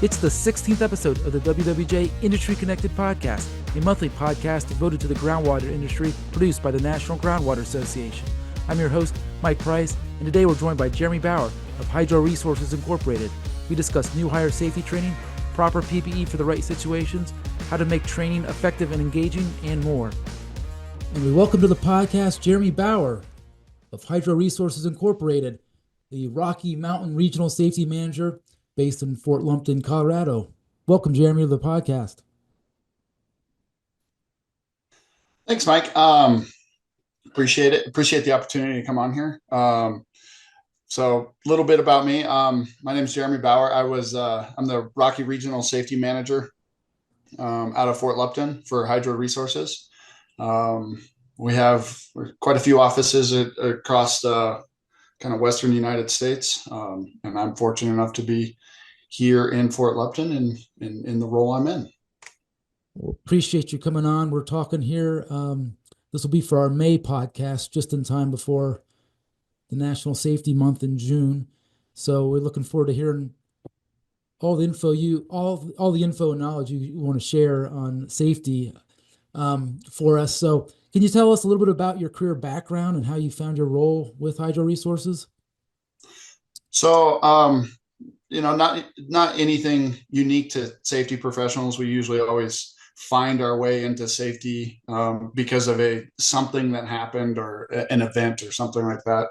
It's the 16th episode of the WWJ Industry Connected Podcast, a monthly podcast devoted to the groundwater industry produced by the National Groundwater Association. I'm your host, Mike Price, and today we're joined by Jeremy Bauer of Hydro Resources Incorporated. We discuss new hire safety training, proper PPE for the right situations, how to make training effective and engaging, and more. And we welcome to the podcast Jeremy Bauer of Hydro Resources Incorporated, the Rocky Mountain Regional Safety Manager based in Fort Lumpton, Colorado. Welcome, Jeremy, to the podcast. Thanks, Mike. Appreciate it. Appreciate the opportunity to come on here. So a little bit about me. My name is Jeremy Bauer. I'm the Rocky Regional Safety Manager out of Fort Lumpton for Hydro Resources. We have quite a few offices across the kind of Western United States. And I'm fortunate enough to be here in Fort Lumpton and in the role I'm in. Well, appreciate you coming on. We're talking here. This will be for our May podcast, just in time before the National Safety Month in June. So we're looking forward to hearing all the info all the info and knowledge you want to share on safety for us. So can you tell us a little bit about your career background and how you found your role with Hydro Resources? So, not anything unique to safety professionals. We usually always find our way into safety because of something that happened or an event or something like that.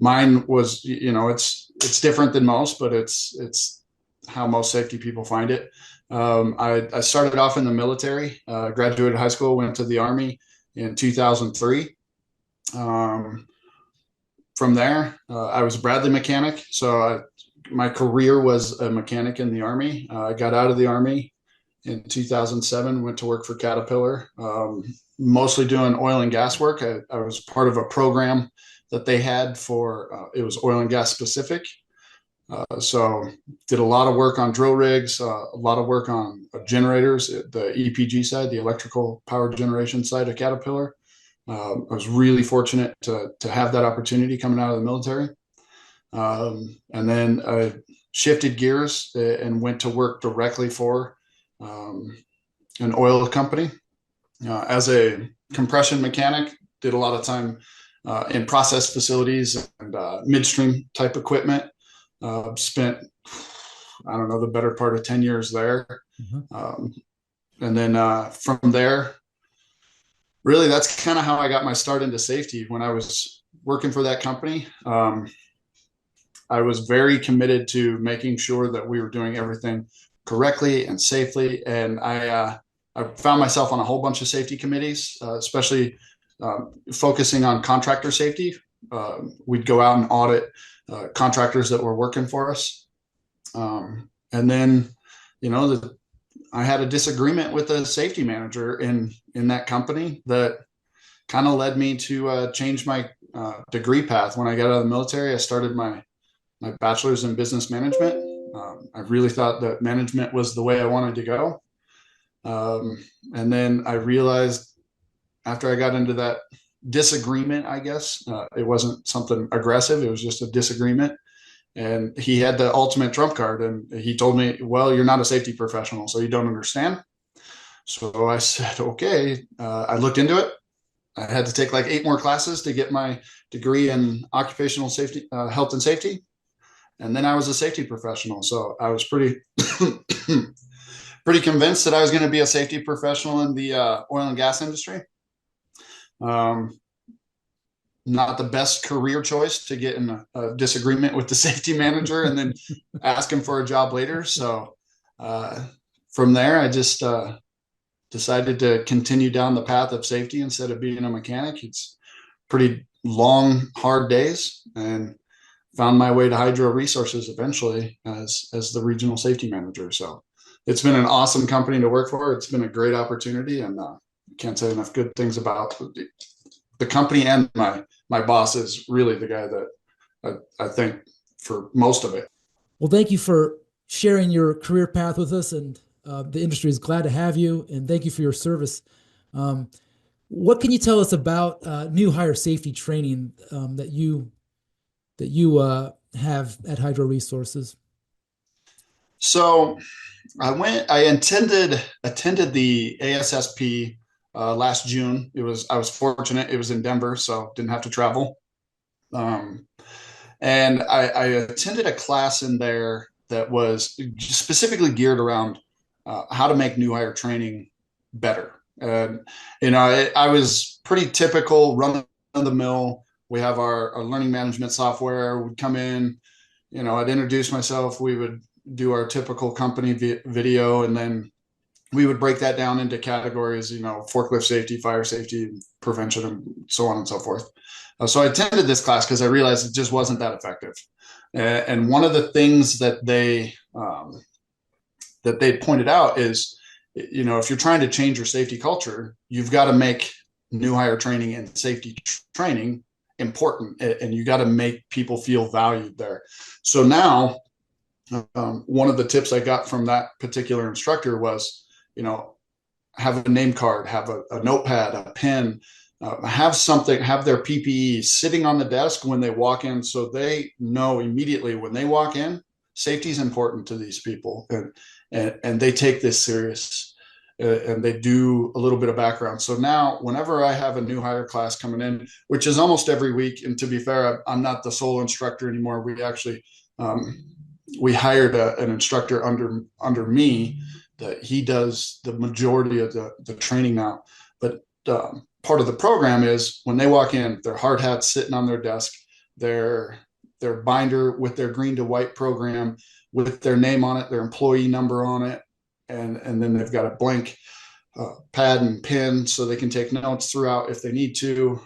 Mine was, it's different than most, but it's how most safety people find it. I started off in the military, graduated high school, went to the Army in 2003. From there, I was a Bradley mechanic. So my career was a mechanic in the Army. I got out of the Army in 2007, went to work for Caterpillar, mostly doing oil and gas work. I was part of a program that they had for, it was oil and gas specific. So did a lot of work on drill rigs, a lot of work on generators, the EPG side, the electrical power generation side of Caterpillar. I was really fortunate to have that opportunity coming out of the military. And then I shifted gears and went to work directly for an oil company as a compression mechanic. Did a lot of time in process facilities and midstream type equipment. Spent, I don't know, the better part of 10 years there. Mm-hmm. And then from there, really, that's kind of how I got my start into safety. When I was working for that company, I was very committed to making sure that we were doing everything correctly and safely. And I found myself on a whole bunch of safety committees, especially focusing on contractor safety. We'd go out and audit contractors that were working for us. And then, I had a disagreement with the safety manager in that company that kind of led me to change my degree path. When I got out of the military, I started my bachelor's in business management. I really thought that management was the way I wanted to go. And then I realized after I got into that disagreement, I guess, it wasn't something aggressive. It was just a disagreement. And he had the ultimate trump card. And he told me, well, you're not a safety professional, so you don't understand. So I said, okay. I looked into it. I had to take like 8 more classes to get my degree in occupational safety, health and safety. And then I was a safety professional. So I was pretty convinced that I was going to be a safety professional in the oil and gas industry. Not the best career choice to get in a disagreement with the safety manager and then ask him for a job later. So from there, I just decided to continue down the path of safety instead of being a mechanic. It's pretty long, hard days, and found my way to Hydro Resources eventually as the regional safety manager. So it's been an awesome company to work for. It's been a great opportunity, and can't say enough good things about the company. And my boss is really the guy that I think for most of it. Well, thank you for sharing your career path with us, and the industry is glad to have you, and thank you for your service. What can you tell us about new hire safety training that you have at Hydro Resources? So I attended the ASSP last June. I was fortunate. It was in Denver, so didn't have to travel. Um, and I attended a class in there that was specifically geared around how to make new hire training better. And I was pretty typical, run of the mill. We have our learning management software. Would come in, I'd introduce myself. We would do our typical company video, and then we would break that down into categories, forklift safety, fire safety, prevention, and so on and so forth. So I attended this class because I realized it just wasn't that effective. And one of the things that they pointed out is, if you're trying to change your safety culture, you've got to make new hire training and safety training important, and you got to make people feel valued there. So now, one of the tips I got from that particular instructor was, have a name card, have a notepad, a pen, have something, have their PPE sitting on the desk when they walk in, so they know immediately when they walk in, safety is important to these people, and they take this serious, and they do a little bit of background. So now, whenever I have a new hire class coming in, which is almost every week, and to be fair, I'm not the sole instructor anymore. We actually we hired an instructor under me that he does the majority of the training now. But part of the program is when they walk in, their hard hats sitting on their desk, their binder with their green to white program with their name on it, their employee number on it, and then they've got a blank pad and pen so they can take notes throughout if they need to.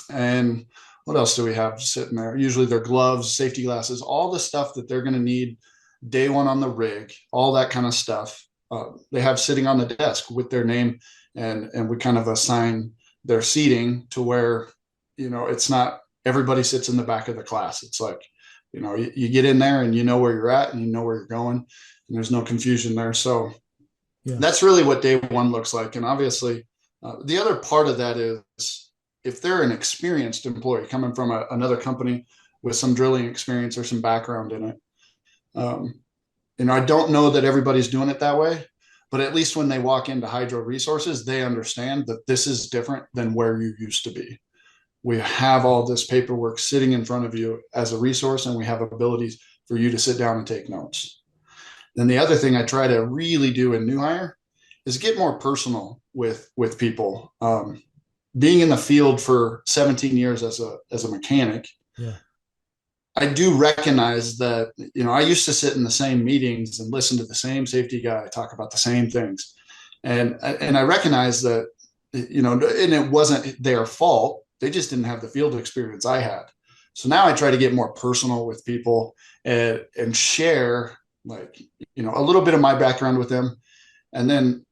And what else do we have sitting there? Usually their gloves, safety glasses, all the stuff that they're going to need day one on the rig, all that kind of stuff. They have sitting on the desk with their name, and we kind of assign their seating to where, it's not everybody sits in the back of the class. It's like, you get in there and you know where you're at and you know where you're going, and there's no confusion there. So that's really what day one looks like. And obviously, the other part of that is, if they're an experienced employee coming from another company with some drilling experience or some background in it, I don't know that everybody's doing it that way, but at least when they walk into Hydro Resources, they understand that this is different than where you used to be. We have all this paperwork sitting in front of you as a resource, and we have abilities for you to sit down and take notes. Then the other thing I try to really do in new hire is get more personal with people. Being in the field for 17 years as a mechanic, I do recognize that, I used to sit in the same meetings and listen to the same safety guy talk about the same things. And I recognize that, and it wasn't their fault. They just didn't have the field experience I had. So now I try to get more personal with people and share, a little bit of my background with them. And then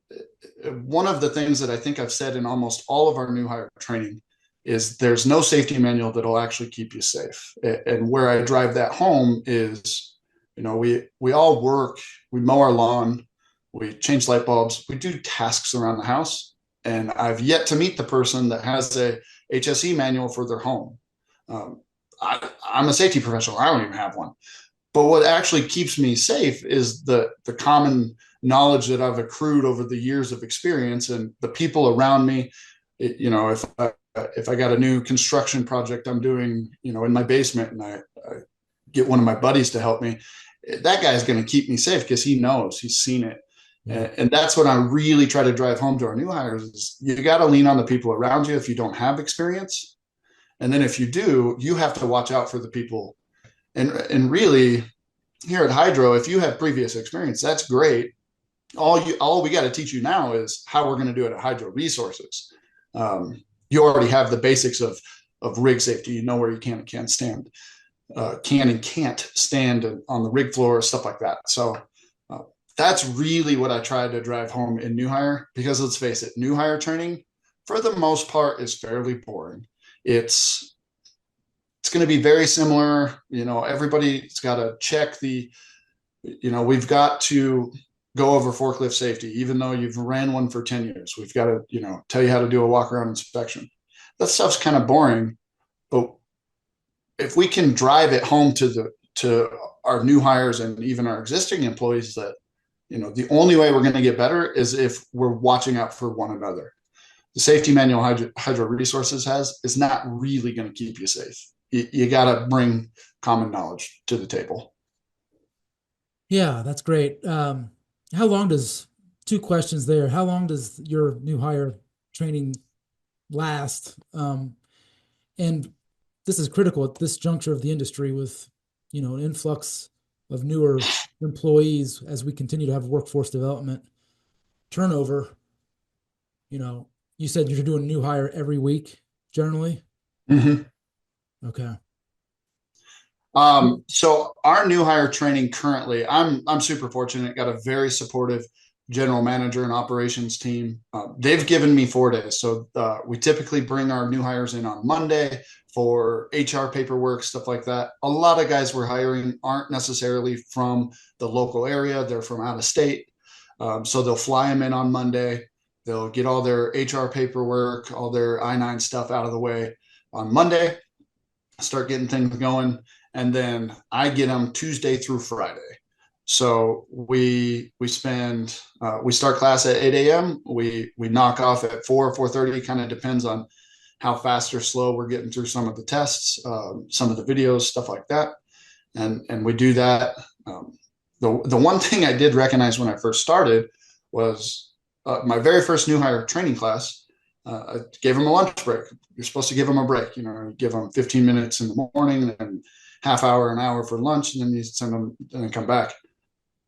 one of the things that I think I've said in almost all of our new hire training is there's no safety manual that'll actually keep you safe. And where I drive that home is, we all work, we mow our lawn, we change light bulbs, we do tasks around the house. And I've yet to meet the person that has a HSE manual for their home. I'm a safety professional. I don't even have one. But what actually keeps me safe is the common knowledge that I've accrued over the years of experience, and the people around me. If I got a new construction project I'm doing, in my basement, and I get one of my buddies to help me, that guy's going to keep me safe because he knows, he's seen it. And that's what I really try to drive home to our new hires is you got to lean on the people around you if you don't have experience. And then if you do, you have to watch out for the people. And really, here at Hydro, if you have previous experience, that's great. All we got to teach you now is how we're going to do it at Hydro Resources. You already have the basics of rig safety. You know where you can and can't stand, can and can't stand on the rig floor, stuff like that. So that's really what I try to drive home in new hire, because let's face it, new hire training, for the most part, is fairly boring. It's going to be very similar. Everybody's got to check we've got to go over forklift safety, even though you've ran one for 10 years. We've got to, tell you how to do a walk around inspection. That stuff's kind of boring, but if we can drive it home to to our new hires and even our existing employees that, the only way we're going to get better is if we're watching out for one another. The safety manual Hydro Resources has is not really going to keep you safe. You got to bring common knowledge to the table. Yeah, that's great. How long does, two questions there. How long does your new hire training last? And this is critical at this juncture of the industry with, an influx of newer employees as we continue to have workforce development turnover. You said you're doing a new hire every week generally. Mm-hmm. Okay. So our new hire training currently, I'm super fortunate. Got a very supportive general manager and operations team. They've given me 4 days. So we typically bring our new hires in on Monday for HR paperwork, stuff like that. A lot of guys we're hiring aren't necessarily from the local area. They're from out of state. So they'll fly them in on Monday. They'll get all their HR paperwork, all their I-9 stuff out of the way on Monday, start getting things going. And then I get them Tuesday through Friday. So we start class at 8 a.m. We knock off at 4:30, kind of depends on how fast or slow we're getting through some of the tests, some of the videos, stuff like that. And we do that. The one thing I did recognize when I first started was my very first new hire training class. I gave them a lunch break. You're supposed to give them a break, you give them 15 minutes in the morning and half hour, an hour for lunch, and then you send them and then come back.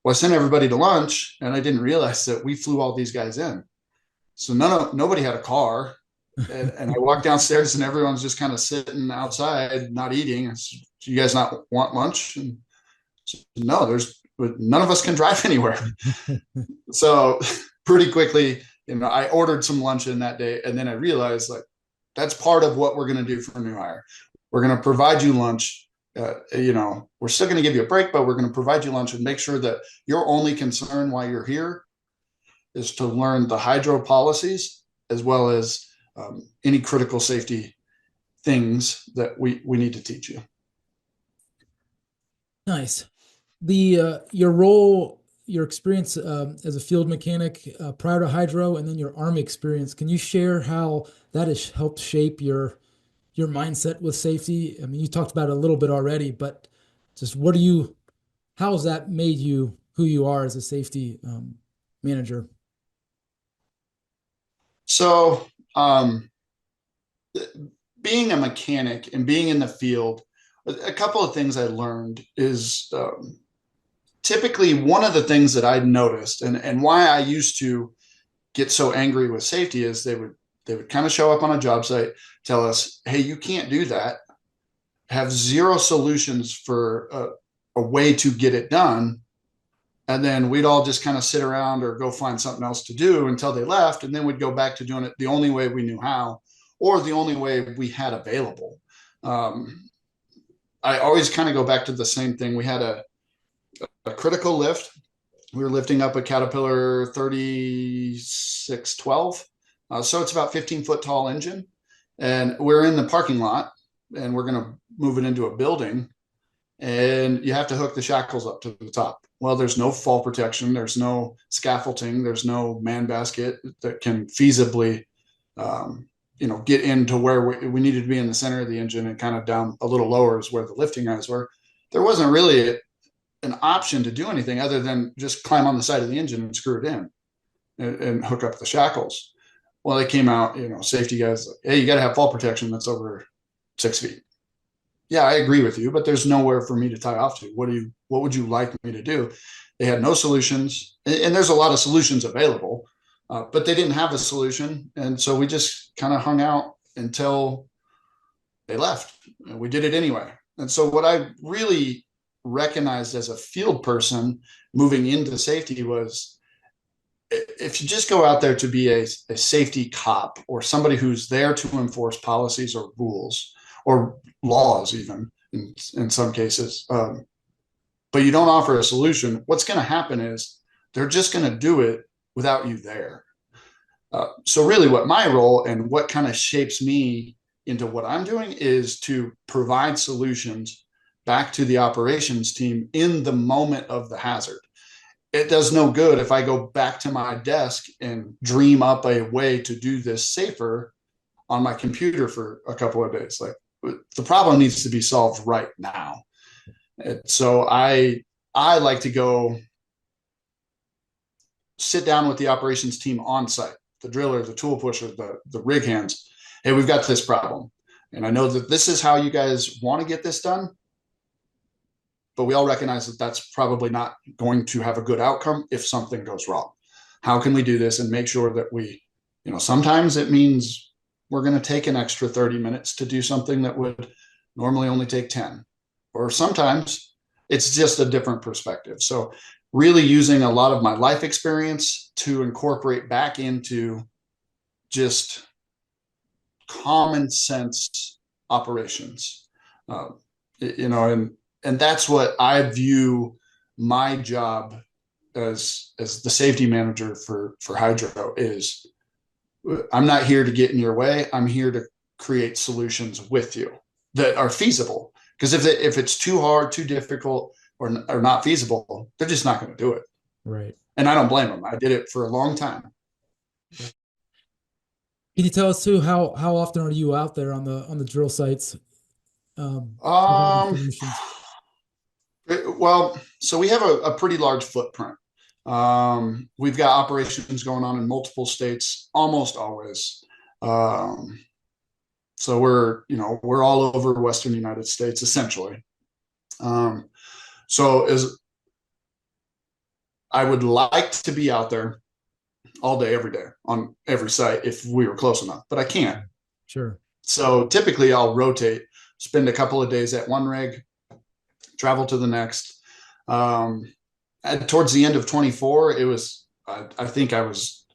Well, I sent everybody to lunch, and I didn't realize that we flew all these guys in. So nobody had a car. And I walked downstairs, and everyone's just kind of sitting outside, not eating. Said, do you guys not want lunch? And said, no, none of us can drive anywhere. So pretty quickly, I ordered some lunch in that day, and then I realized that's part of what we're going to do for a new hire. We're going to provide you lunch. We're still going to give you a break, but we're going to provide you lunch and make sure that your only concern while you're here is to learn the hydro policies as well as any critical safety things that we need to teach you. Nice. Your role, your experience as a field mechanic prior to hydro, and then your Army experience. Can you share how that has helped shape your mindset with safety? I mean, you talked about it a little bit already, but just how has that made you who you are as a safety manager? So, being a mechanic and being in the field, a couple of things I learned is typically one of the things that I noticed and why I used to get so angry with safety is they would kind of show up on a job site, tell us, hey, you can't do that, have zero solutions for a way to get it done. And then we'd all just kind of sit around or go find something else to do until they left. And then we'd go back to doing it the only way we knew how, or the only way we had available. I always kind of go back to the same thing. We had a critical lift. We were lifting up a Caterpillar 3612. So it's about 15-foot tall engine. And we're in the parking lot and we're going to move it into a building. And you have to hook the shackles up to the top. Well, there's no fall protection. There's no scaffolding. There's no man basket that can feasibly, get into where we needed to be in the center of the engine and kind of down a little lower is where the lifting eyes were. There wasn't really an option to do anything other than just climb on the side of the engine and screw it in and hook up the shackles. Well, they came out, safety guys, like, hey, you got to have fall protection that's over 6 feet. Yeah, I agree with you, but there's nowhere for me to tie off to. What would you like me to do? They had no solutions, and there's a lot of solutions available, but they didn't have a solution. And so we just kind of hung out until they left, and we did it anyway. And so what I really recognized as a field person moving into safety was if you just go out there to be a safety cop or somebody who's there to enforce policies or rules or laws even in some cases, but you don't offer a solution, what's going to happen is they're just going to do it without you there. So really what my role and what kind of shapes me into what I'm doing is to provide solutions back to the operations team in the moment of the hazard. It does no good if I go back to my desk and dream up a way to do this safer on my computer for a couple of days. Like, the problem needs to be solved right now. And so I like to go sit down with the operations team on site, the driller, the tool pusher, the rig hands. Hey, we've got this problem. And I know that this is how you guys want to get this done, but we all recognize that that's probably not going to have a good outcome if something goes wrong. How can we do this and make sure that we, sometimes it means we're going to take an extra 30 minutes to do something that would normally only take 10. Or sometimes it's just a different perspective. So really using a lot of my life experience to incorporate back into just common sense operations, and that's what I view my job as the safety manager for hydro is. I'm not here to get in your way. I'm here to create solutions with you that are feasible. Because if it's too hard, too difficult, or not feasible, they're just not going to do it. Right. And I don't blame them. I did it for a long time. Can you tell us too how often are you out there on the drill sites? Well, so we have a pretty large footprint. We've got operations going on in multiple states almost always. So we're all over Western United States essentially. So as I would like to be out there all day, every day on every site if we were close enough, but I can't. Sure. So typically I'll rotate, spend a couple of days at one rig, travel to the next. Towards the end of 24, it was, I think I was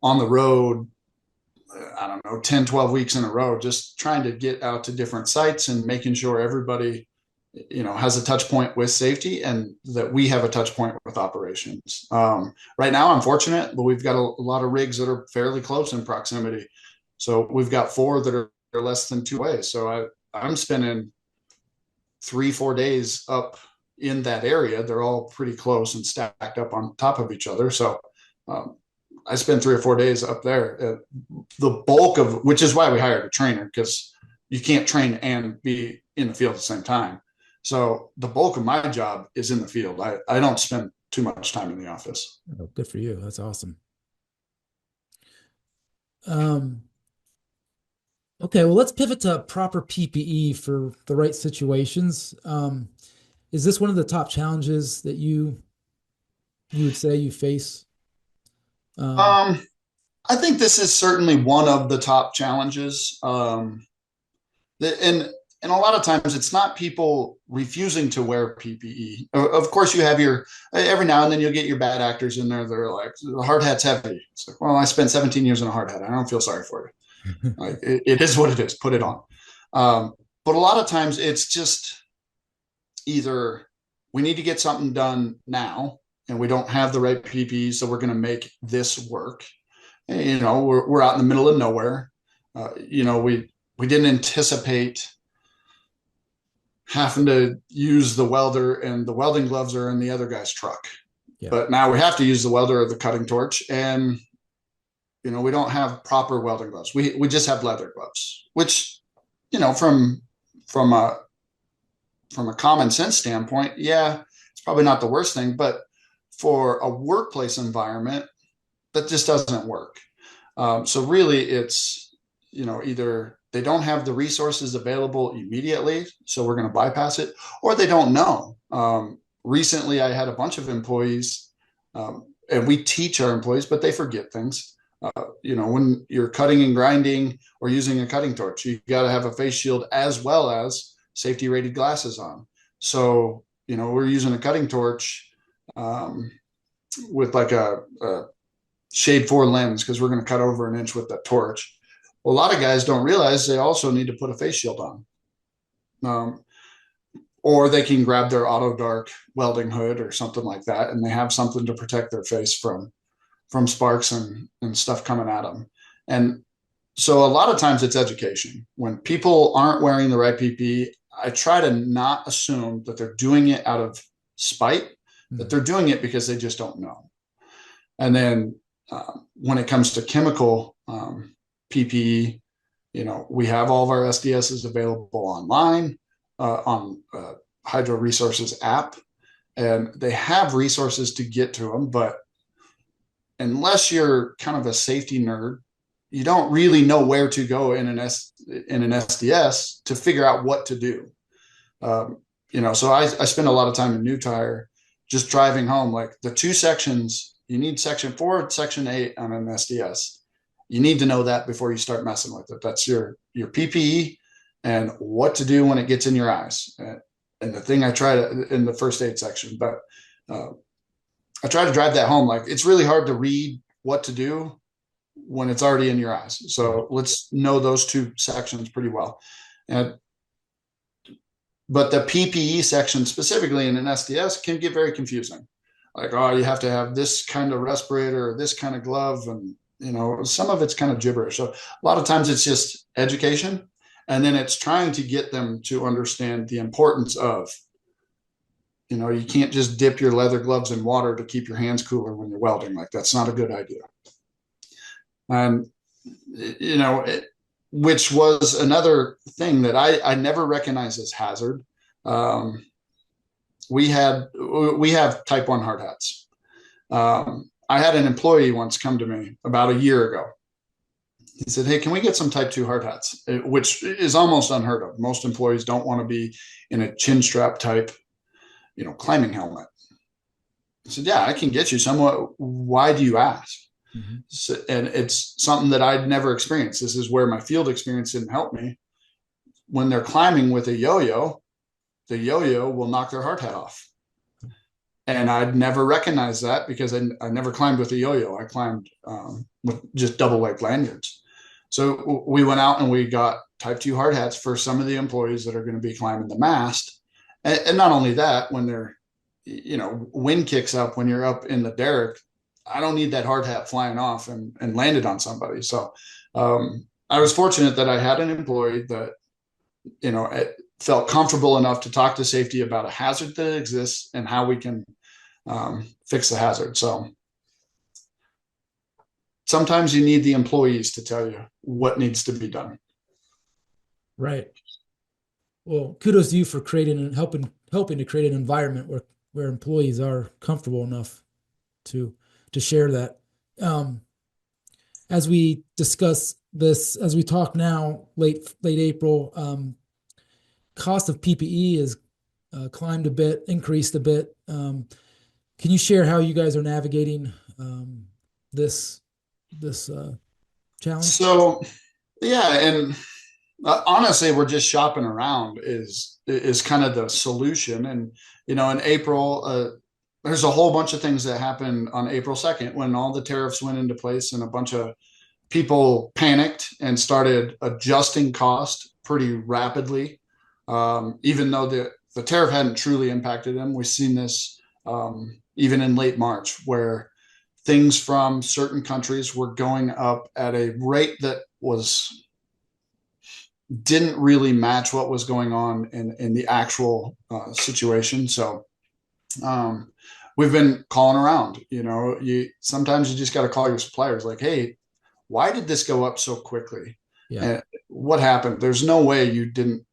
on the road, I don't know, 10, 12 weeks in a row, just trying to get out to different sites and making sure everybody, has a touch point with safety and that we have a touch point with operations. Right now I'm fortunate, but we've got a lot of rigs that are fairly close in proximity. So we've got 4 that are less than 2 ways. So I'm spending 3-4 days up in that area. They're all pretty close and stacked up on top of each other. So I spend 3 or 4 days up there. The bulk of, which is why we hired a trainer, because you can't train and be in the field at the same time. So the bulk of my job is in the field. I don't spend too much time in the office. Oh, good for you. That's awesome. Okay, well, let's pivot to proper PPE for the right situations. Is this one of the top challenges that you would say you face? I think this is certainly one of the top challenges. And a lot of times it's not people refusing to wear PPE. Of course, you have every now and then you'll get your bad actors in there that are like, the hard hat's heavy. It's like, well, I spent 17 years in a hard hat. I don't feel sorry for you. Like, it is what it is. Put it on. But a lot of times it's just either we need to get something done now and we don't have the right PPE, so we're going to make this work. And, we're out in the middle of nowhere. We didn't anticipate having to use the welder, and the welding gloves are in the other guy's truck. Yeah. But now we have to use the welder or the cutting torch, and we don't have proper welding gloves. We just have leather gloves, which from a common sense standpoint, yeah, it's probably not the worst thing, but for a workplace environment, that just doesn't work. So really it's, either they don't have the resources available immediately, so we're going to bypass it, or they don't know. Recently, I had a bunch of employees, and we teach our employees, but they forget things. When you're cutting and grinding or using a cutting torch, you got to have a face shield as well as safety rated glasses on. So, we're using a cutting torch with like a shade 4 lens, because we're going to cut over an inch with that torch. Well, a lot of guys don't realize they also need to put a face shield on. Or they can grab their auto dark welding hood or something like that, and they have something to protect their face from sparks and stuff coming at them. And so a lot of times it's education. When people aren't wearing the right PPE, I try to not assume that they're doing it out of spite, that they're doing it because they just don't know. And then when it comes to chemical PPE, we have all of our SDSs available online on Hydro Resources app, and they have resources to get to them. But unless you're kind of a safety nerd, you don't really know where to go in an SDS to figure out what to do. So I spend a lot of time in New Tire just driving home, like the two sections, you need section 4, section 8 on an SDS. You need to know that before you start messing with it. That's your PPE and what to do when it gets in your eyes. And the thing I try to, in the first aid section, but I try to drive that home. Like, it's really hard to read what to do when it's already in your eyes. So let's know those two sections pretty well. But the PPE section specifically in an SDS can get very confusing. Like, oh, you have to have this kind of respirator or this kind of glove. And, some of it's kind of gibberish. So a lot of times it's just education. And then it's trying to get them to understand the importance of, you can't just dip your leather gloves in water to keep your hands cooler when you're welding. Like, that's not a good idea. And, which was another thing that I never recognized as hazard. We have type 1 hard hats. I had an employee once come to me about a year ago. He said, "Hey, can we get some type 2 hard hats?" Which is almost unheard of. Most employees don't want to be in a chin strap type, climbing helmet. I said, "Yeah, I can get you some. Why do you ask?" Mm-hmm. So, and it's something that I'd never experienced. This is where my field experience didn't help me. When they're climbing with a yo-yo, the yo-yo will knock their hard hat off. And I'd never recognized that because I never climbed with a yo-yo. I climbed with just double leg lanyards. So we went out and we got type 2 hard hats for some of the employees that are going to be climbing the mast. And not only that, when they're, wind kicks up, when you're up in the derrick, I don't need that hard hat flying off and landed on somebody. So I was fortunate that I had an employee that, felt comfortable enough to talk to safety about a hazard that exists and how we can fix the hazard. So sometimes you need the employees to tell you what needs to be done. Right. Well, kudos to you for creating and helping to create an environment where employees are comfortable enough to share that. As we discuss this, as we talk now, late April, cost of PPE has climbed a bit, increased a bit. Can you share how you guys are navigating this challenge? So, yeah, and honestly, we're just shopping around is kind of the solution. And in April, there's a whole bunch of things that happened on April 2nd when all the tariffs went into place, and a bunch of people panicked and started adjusting cost pretty rapidly. Even though the tariff hadn't truly impacted them. We've seen this even in late March, where things from certain countries were going up at a rate that didn't really match what was going on in the actual situation. So we've been calling around. Sometimes you just got to call your suppliers, like, "Hey, why did this go up so quickly? Yeah. And what happened? There's no way you didn't."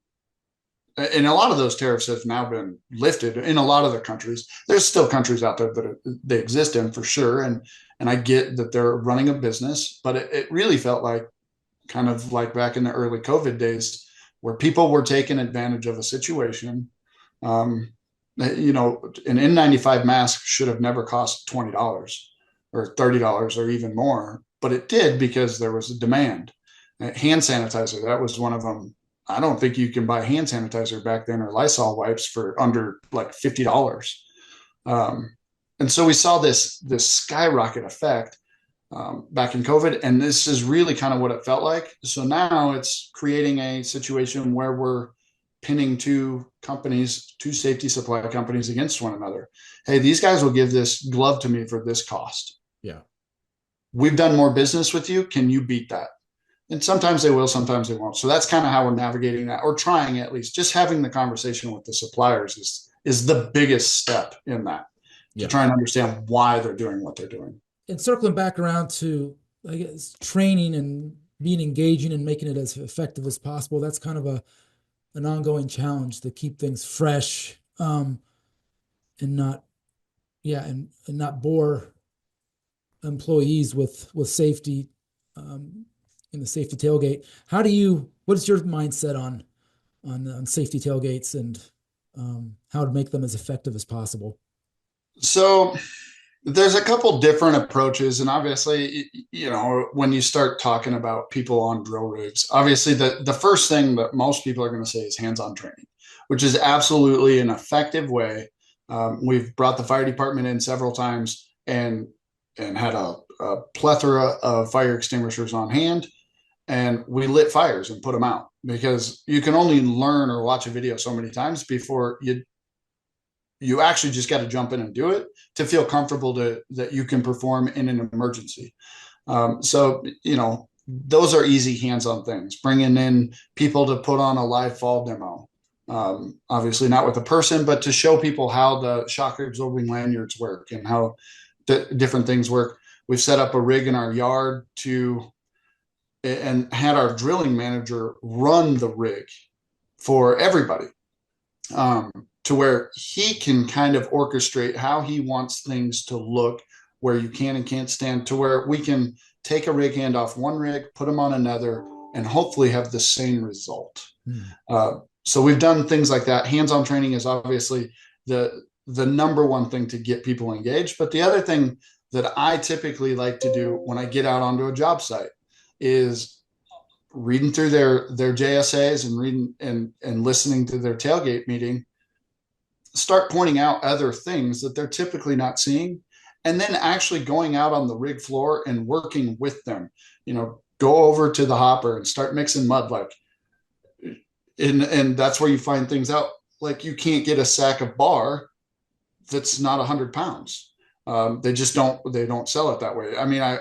And a lot of those tariffs have now been lifted in a lot of the countries. There's still countries out there that they exist in, for sure. And I get that they're running a business, but it really felt like kind of like back in the early COVID days, where people were taking advantage of a situation. An N95 mask should have never cost $20 or $30 or even more, but it did because there was a demand. Hand sanitizer, that was one of them. I don't think you can buy hand sanitizer back then, or Lysol wipes, for under like $50. And so we saw this skyrocket effect back in COVID, and this is really kind of what it felt like. So now it's creating a situation where we're pinning two safety supply companies against one another. Hey, these guys will give this glove to me for this cost. Yeah. We've done more business with you. Can you beat that? And sometimes they will, sometimes they won't. So that's kind of how we're navigating that, or trying at least. Just having the conversation with the suppliers is the biggest step in that, to Yeah. try and understand why they're doing what they're doing. And circling back around to, I guess, training and being engaging and making it as effective as possible. That's kind of an ongoing challenge to keep things fresh, and not, yeah, and not bore employees with safety, um, in the safety tailgate. What is your mindset on safety tailgates and, how to make them as effective as possible? So there's a couple different approaches, and obviously, when you start talking about people on drill rigs, obviously the first thing that most people are going to say is hands-on training, which is absolutely an effective way. We've brought the fire department in several times and had a plethora of fire extinguishers on hand, and we lit fires and put them out, because you can only learn or watch a video so many times before you actually just got to jump in and do it to feel comfortable that you can perform in an emergency. So, those are easy hands-on things. Bringing in people to put on a live fall demo. Obviously not with a person, but to show people how the shock absorbing lanyards work and how different things work. We've set up a rig in our yard and had our drilling manager run the rig for everybody. To where he can kind of orchestrate how he wants things to look, where you can and can't stand, to where we can take a rig hand off one rig, put them on another, and hopefully have the same result. So we've done things like that. Hands-on training is obviously the number one thing to get people engaged. But the other thing that I typically like to do when I get out onto a job site is reading through their JSAs and reading and listening to their tailgate meeting, start pointing out other things that they're typically not seeing, and then actually going out on the rig floor and working with them. Go over to the hopper and start mixing mud, and that's where you find things out. Like, you can't get a sack of bar that's not 100 pounds. They don't sell it that way. I mean,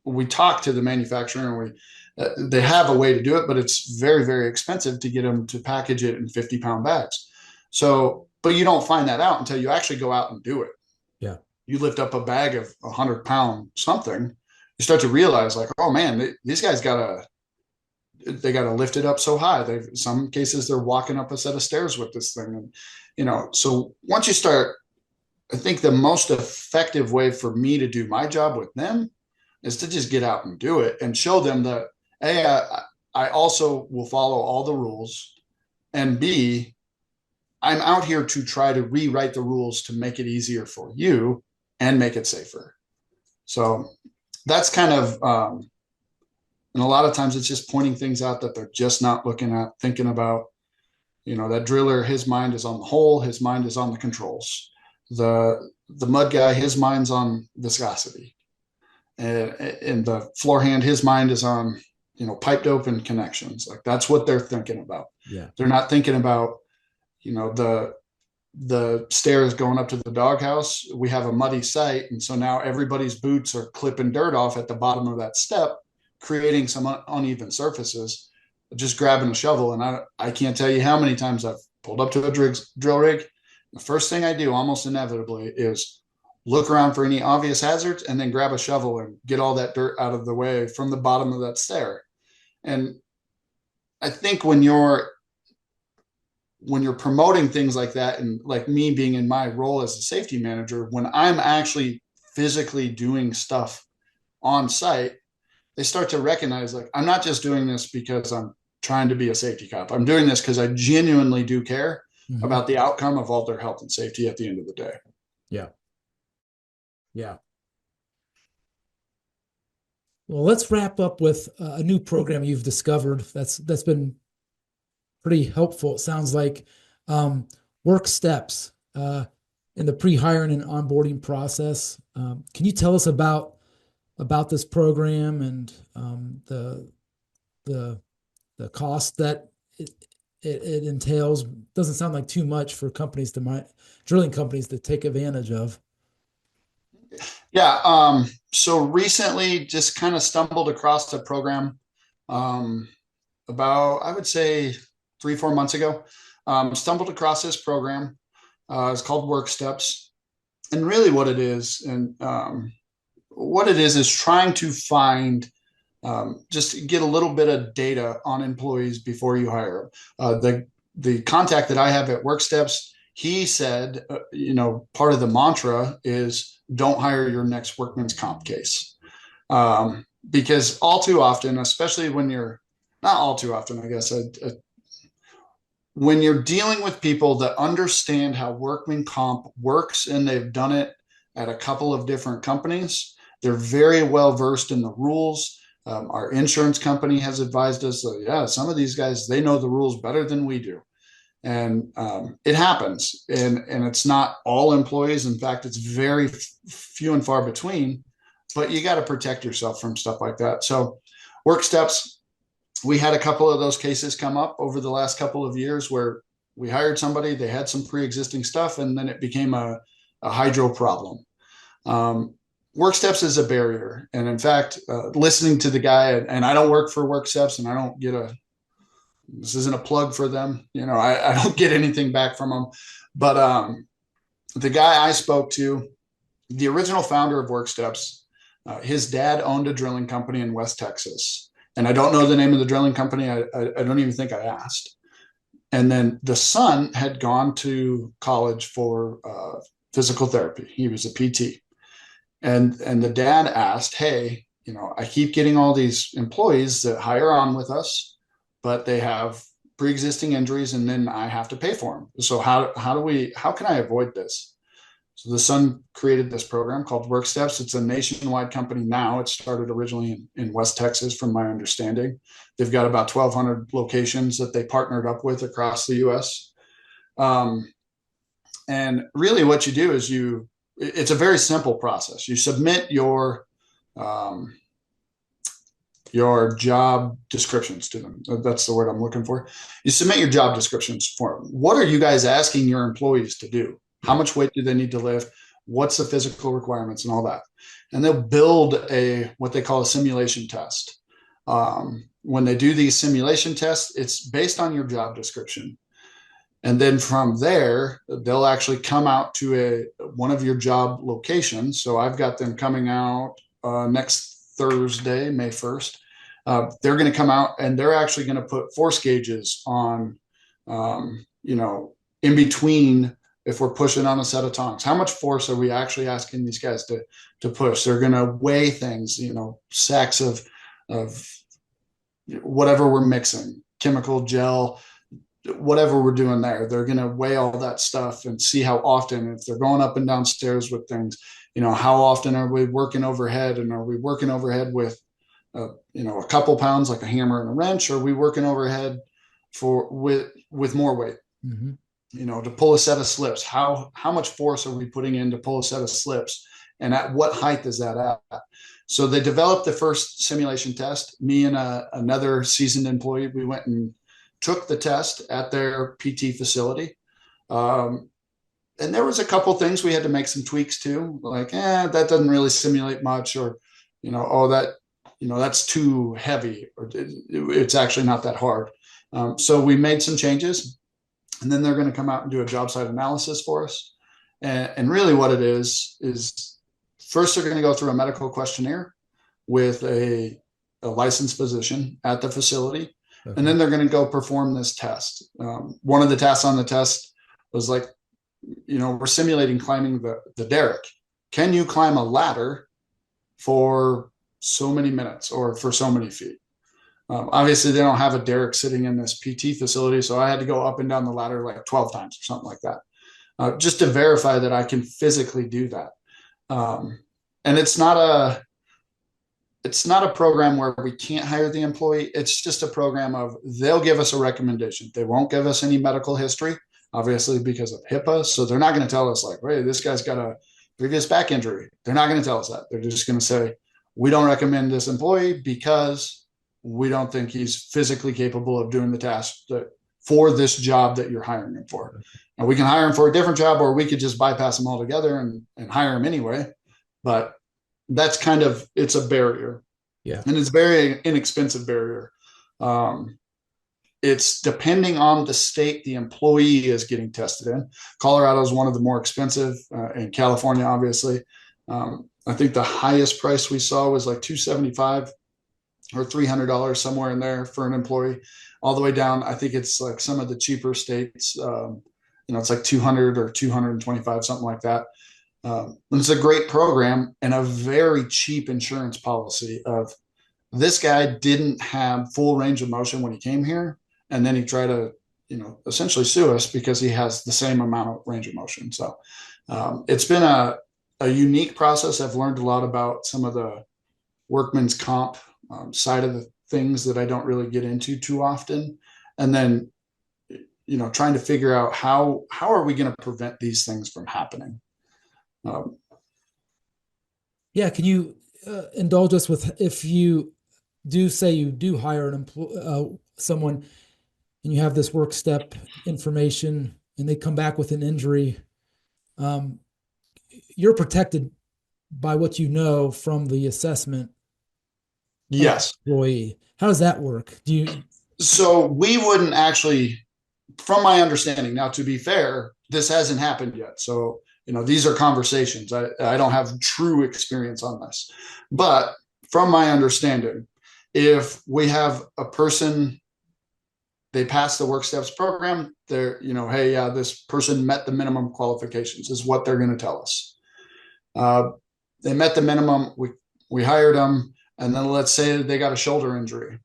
we talk to the manufacturer, and they have a way to do it, but it's very, very expensive to get them to package it in 50-pound bags. So, but you don't find that out until you actually go out and do it. Yeah. You lift up a bag of 100-pound something, you start to realize, like, oh man, these guys they got to lift it up so high. Some cases they're walking up a set of stairs with this thing. And, so once you start, I think the most effective way for me to do my job with them is to just get out and do it and show them that, A, I also will follow all the rules, and B, I'm out here to try to rewrite the rules to make it easier for you and make it safer. So that's kind of, and a lot of times it's just pointing things out that they're just not looking at, thinking about. That driller, his mind is on the hole, his mind is on the controls. The mud guy, his mind's on viscosity. And the floor hand, his mind is on, piped open connections. Like, that's what they're thinking about. Yeah. They're not thinking about, the stairs going up to the doghouse. We have a muddy site, and so now everybody's boots are clipping dirt off at the bottom of that step, creating some uneven surfaces. Just grabbing a shovel, and I can't tell you how many times I've pulled up to a drill rig. The first thing I do, almost inevitably, is look around for any obvious hazards, and then grab a shovel and get all that dirt out of the way from the bottom of that stair. And I think when you're promoting things like that, and like me being in my role as a safety manager, when I'm actually physically doing stuff on site, they start to recognize, like, I'm not just doing this because I'm trying to be a safety cop. I'm doing this because I genuinely do care about the outcome of all their health and safety at the end of the day. Yeah. Yeah. Well, let's wrap up with a new program you've discovered that's been pretty helpful. It sounds like, work steps in the pre-hiring and onboarding process. Can you tell us about this program and the cost that it entails? Doesn't sound like too much for drilling companies to take advantage of. Yeah. So recently just kind of stumbled across a program um, about, I would say 3-4 months ago. Stumbled across this program. It's called Work Steps. And really what it is trying to find, just get a little bit of data on employees before you hire them. The contact that I have at Work Steps, he said, part of the mantra is don't hire your next workman's comp case. Because all too often, especially when you're not all too often, I guess, when you're dealing with people that understand how workman comp works and they've done it at a couple of different companies, they're very well versed in the rules. Our insurance company has advised us that, yeah, some of these guys, they know the rules better than we do. And it happens. And it's not all employees. In fact, it's very few and far between, but you got to protect yourself from stuff like that. So Work Steps, we had a couple of those cases come up over the last couple of years where we hired somebody, they had some pre-existing stuff, and then it became a hydro problem. Work Steps is a barrier. And in fact, listening to the guy, and I don't work for Work Steps, and I don't get this isn't a plug for them. I don't get anything back from them. But the guy I spoke to, the original founder of Work Steps, his dad owned a drilling company in West Texas. And I don't know the name of the drilling company. I don't even think I asked. And then the son had gone to college for physical therapy. He was a PT. And the dad asked, hey, I keep getting all these employees that hire on with us, but they have pre-existing injuries and then I have to pay for them. So how can I avoid this? So the son created this program called Work Steps. It's a nationwide company now. It started originally in West Texas, from my understanding. They've got about 1,200 locations that they partnered up with across the U.S. And really what you do is it's a very simple process. You submit your job descriptions to them. That's the word I'm looking for. You submit your job descriptions for them. What are you guys asking your employees to do? How much weight do they need to lift? What's the physical requirements and all that? And they'll build what they call a simulation test. When they do these simulation tests, it's based on your job description. And then from there, they'll actually come out to one of your job locations. So I've got them coming out next Thursday, May 1st. They're going to come out and they're actually going to put force gauges on, in between. If we're pushing on a set of tongs, how much force are we actually asking these guys to push? They're going to weigh things, sacks of whatever we're mixing, chemical, gel, whatever we're doing there. They're going to weigh all that stuff and see how often, if they're going up and down stairs with things, how often are we working overhead, and are we working overhead with, a couple pounds like a hammer and a wrench, or are we working overhead with more weight? Mm-hmm. To pull a set of slips, how much force are we putting in to pull a set of slips, and at what height is that at? So they developed the first simulation test. Me and another seasoned employee, we went and took the test at their PT facility. And there was a couple things we had to make some tweaks to, like, that doesn't really simulate much, or, that's too heavy, or it's actually not that hard. So we made some changes. And then they're going to come out and do a job site analysis for us. And really what it is first they're going to go through a medical questionnaire with a licensed physician at the facility. Okay. And then they're going to go perform this test. One of the tasks on the test was like, we're simulating climbing the derrick. Can you climb a ladder for so many minutes or for so many feet? Obviously, they don't have a derrick sitting in this PT facility, so I had to go up and down the ladder like 12 times or something like that, just to verify that I can physically do that. And it's not a program where we can't hire the employee. It's just a program of they'll give us a recommendation. They won't give us any medical history, obviously because of HIPAA. So they're not going to tell us like, hey, this guy's got a previous back injury. They're not going to tell us that. They're just going to say, we don't recommend this employee because we don't think he's physically capable of doing the task for this job that you're hiring him for. And we can hire him for a different job, or we could just bypass him altogether and hire him anyway. But that's it's a barrier. Yeah. And it's a very inexpensive barrier. It's depending on the state the employee is getting tested in. Colorado is one of the more expensive, and California, obviously. I think the highest price we saw was like $275 or $300, somewhere in there for an employee, all the way down. I think it's like some of the cheaper states, it's like 200 or 225, something like that. It's a great program and a very cheap insurance policy of this guy didn't have full range of motion when he came here. And then he tried to, essentially sue us because he has the same amount of range of motion. So it's been a unique process. I've learned a lot about some of the workman's comp side of the things that I don't really get into too often. And then, trying to figure out how are we going to prevent these things from happening? Can you indulge us with, if you do say you do hire someone and you have this work step information and they come back with an injury, you're protected by what you know from the assessment. Yes. Employee. How does that work? So we wouldn't actually, from my understanding, now to be fair, this hasn't happened yet. So, these are conversations. I don't have true experience on this, but from my understanding, if we have a person, they pass the work steps program, they're, hey, yeah, this person met the minimum qualifications is what they're going to tell us. They met the minimum. We hired them. And then let's say they got a shoulder injury,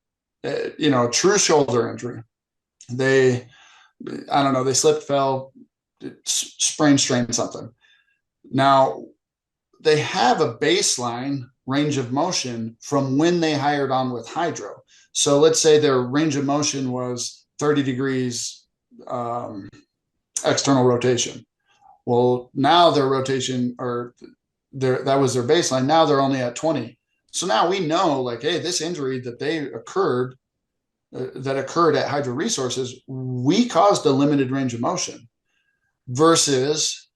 true shoulder injury. They slipped, fell, sprained, strained something. Now they have a baseline range of motion from when they hired on with hydro. So let's say their range of motion was 30 degrees external rotation. Well, now their rotation that was their baseline. Now they're only at 20. So now we know, like, hey, this injury that occurred at Hydro Resources, we caused a limited range of motion versus,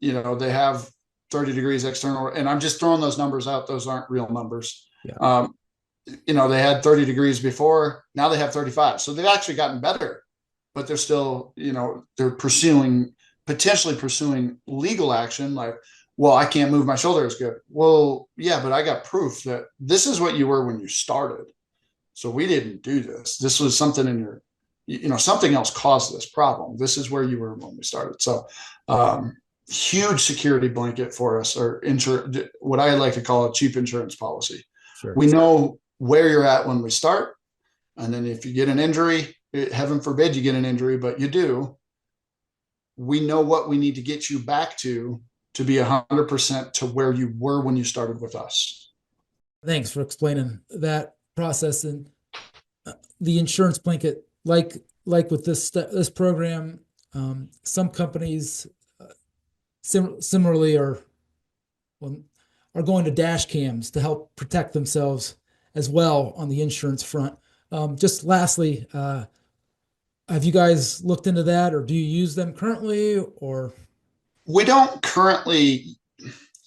they have 30 degrees external. And I'm just throwing those numbers out. Those aren't real numbers. Yeah. They had 30 degrees before. Now they have 35. So they've actually gotten better, but they're still, they're potentially pursuing legal action. Like, well, I can't move my shoulder as good. Well, yeah, but I got proof that this is what you were when you started. So we didn't do this. This was something in your, something else caused this problem. This is where you were when we started. So huge security blanket for us, or what I like to call a cheap insurance policy. Sure. We know where you're at when we start. And then if you get an injury, heaven forbid you get an injury, but you do, we know what we need to get you back to be 100% to where you were when you started with us. Thanks for explaining that process. And the insurance blanket, like with this program, some companies similarly are going to dash cams to help protect themselves as well on the insurance front. Just lastly, have you guys looked into that, or do you use them currently? Or we don't currently,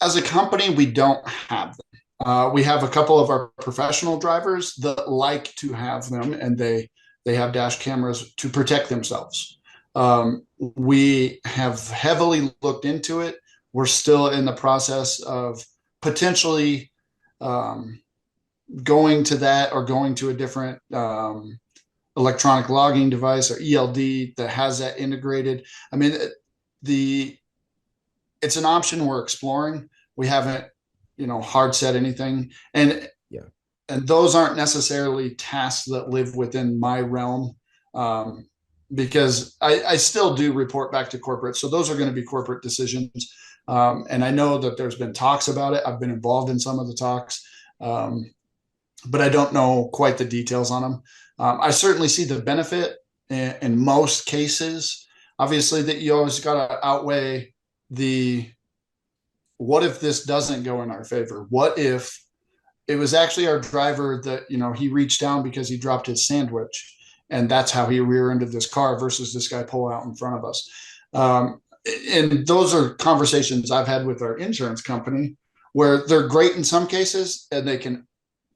as a company, we don't have them. We have a couple of our professional drivers that like to have them, and they have dash cameras to protect themselves. We have heavily looked into it. We're still in the process of potentially going to that, or going to a different electronic logging device, or ELD, that has that integrated. I mean, it's an option we're exploring. We haven't, hard set anything. And those aren't necessarily tasks that live within my realm, because I still do report back to corporate. So those are going to be corporate decisions. And I know that there's been talks about it. I've been involved in some of the talks, but I don't know quite the details on them. I certainly see the benefit in most cases. Obviously, that you always got to outweigh what if this doesn't go in our favor? What if it was actually our driver that, he reached down because he dropped his sandwich, and that's how he rear-ended this car, versus this guy pulling out in front of us. And those are conversations I've had with our insurance company, where they're great in some cases and they can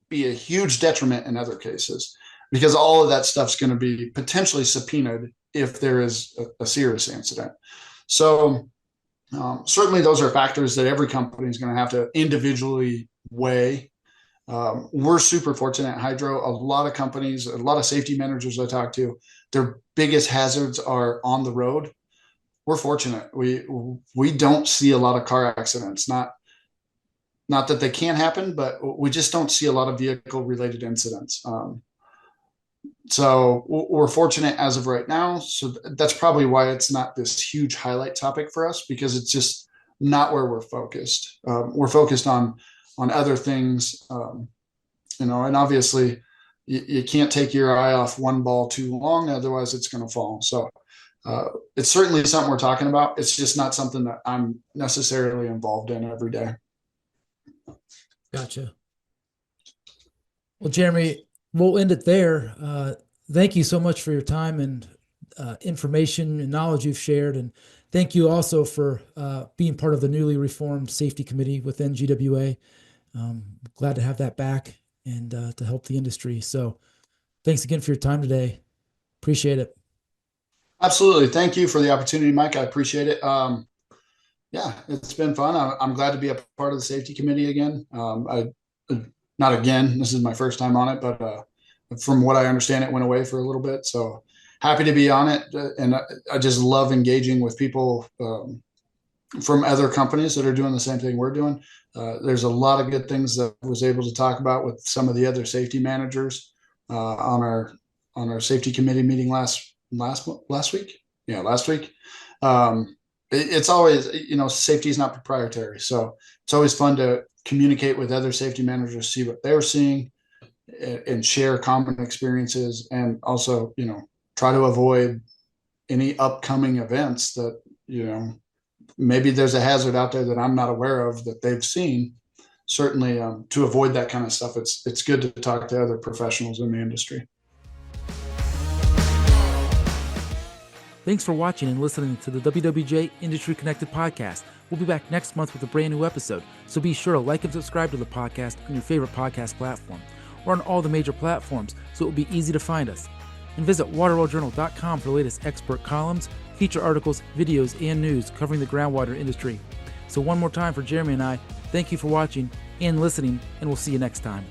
be a huge detriment in other cases, because all of that stuff's going to be potentially subpoenaed if there is a serious incident. So certainly those are factors that every company is going to have to individually weigh. We're super fortunate at Hydro. A lot of companies, a lot of safety managers I talk to, their biggest hazards are on the road. We're fortunate. We don't see a lot of car accidents. Not that they can't happen, but we just don't see a lot of vehicle related incidents. So we're fortunate as of right now. So that's probably why it's not this huge highlight topic for us, because it's just not where we're focused. We're focused on other things, and obviously you can't take your eye off one ball too long, otherwise it's going to fall. So it's certainly something we're talking about. It's just not something that I'm necessarily involved in every day. Gotcha. Well, Jeremy, we'll end it there. Thank you so much for your time and information and knowledge you've shared. And thank you also for being part of the newly reformed safety committee within GWA. Glad to have that back and to help the industry. So thanks again for your time today. Appreciate it. Absolutely. Thank you for the opportunity, Mike. I appreciate it. Yeah, it's been fun. I'm glad to be a part of the safety committee again. Not again, this is my first time on it, but from what I understand, it went away for a little bit. So happy to be on it. And I just love engaging with people from other companies that are doing the same thing we're doing. There's a lot of good things that I was able to talk about with some of the other safety managers on our safety committee meeting last week. Yeah, last week. It's always, safety is not proprietary. So it's always fun to communicate with other safety managers, see what they're seeing, and share common experiences, and also, try to avoid any upcoming events that, maybe there's a hazard out there that I'm not aware of that they've seen. Certainly to avoid that kind of stuff, it's good to talk to other professionals in the industry. Thanks for watching and listening to the WWJ Industry Connected Podcast. We'll be back next month with a brand new episode, so be sure to like and subscribe to the podcast on your favorite podcast platform, or on all the major platforms, so it will be easy to find us. And visit waterworldjournal.com for the latest expert columns, feature articles, videos, and news covering the groundwater industry. So one more time for Jeremy and I, thank you for watching and listening, and we'll see you next time.